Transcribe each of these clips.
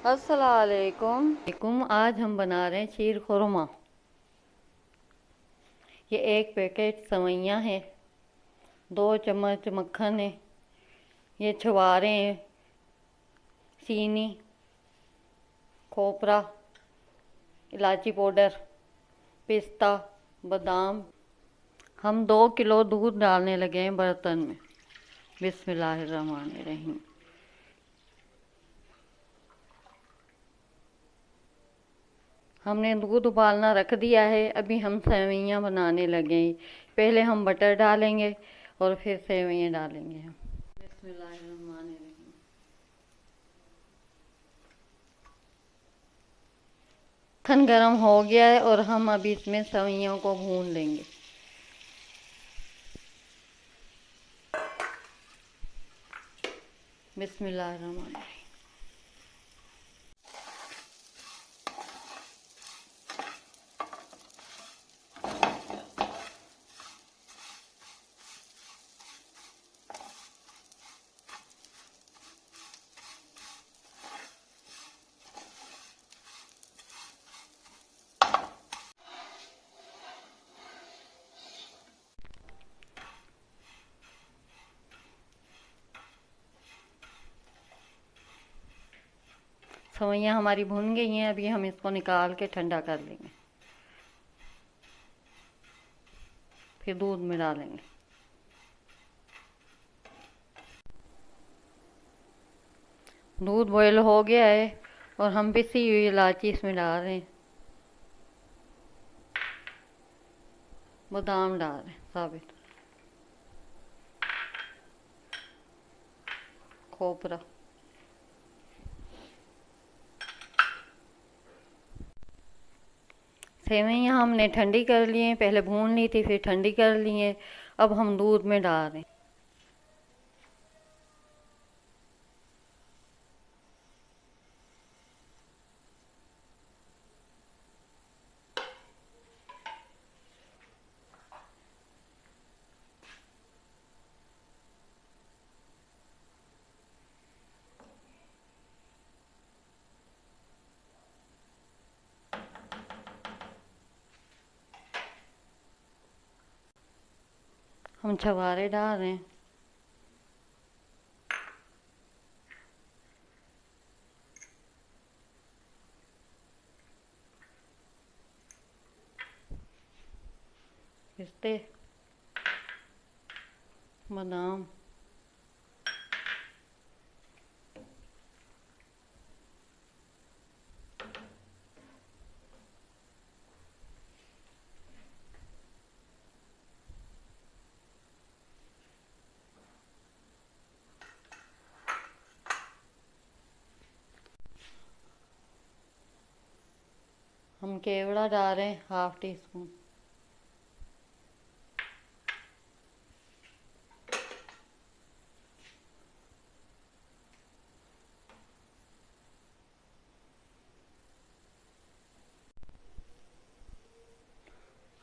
अस्सलामुअलैकुम। आज हम बना रहे हैं शीर खुरमा। ये एक पैकेट सवैयाँ हैं, 2 चम्मच मक्खन है, ये छुहारे हैं, चीनी, खोपरा, इलायची पाउडर, पिस्ता, बादाम। हम 2 किलो दूध डालने लगे हैं बर्तन में। बिस्मिल्लाहिर्रहमानिर्रहीम। हमने दूध उबालना रख दिया है। अभी हम सेवइयाँ बनाने लगे हैं। पहले हम बटर डालेंगे और फिर सेवइयाँ डालेंगे हम। बिस्मिल्लाहिर्रहमानिर्रहीम। मक्खन गरम हो गया है और हम अभी इसमें सेवइयों को भून लेंगे। बिस्मिल्लाहिर्रहमानिर्रहीम। सेवइयाँ हमारी भुन गई हैं। अभी हम इसको निकाल के ठंडा कर लेंगे, फिर दूध में डालेंगे। दूध बॉयल हो गया है और हम पिसी हुई इलायची इसमें डाल रहे हैं, बादाम डाल रहे हैं साबित, खोपरा। सेवइयाँ हमने ठंडी कर ली हैं, पहले भून ली थी फिर ठंडी कर ली हैं। अब हम दूध में डाल रहे हैं। हम छुहारे डाल रहे हैं। पिस्ते, बादाम, हम केवड़ा डाल रहे हैं, ½ टीस्पून।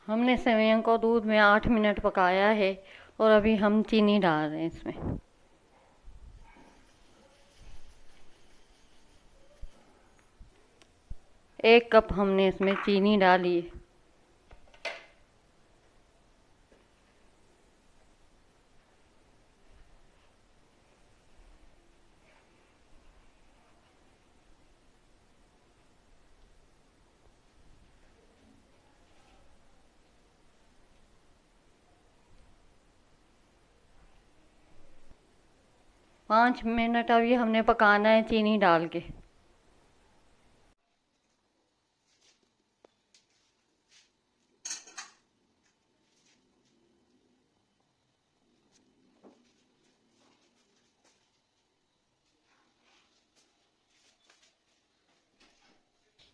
हमने सेवइयों को दूध में 8 मिनट पकाया है और अभी हम चीनी डाल रहे हैं इसमें। एक कप हमने इसमें चीनी डाली। 5 मिनट अभी हमने पकाना है चीनी डाल के।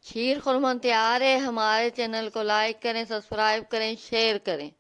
शीर खुरमा तैयार है। हमारे चैनल को लाइक करें, सब्सक्राइब करें, शेयर करें।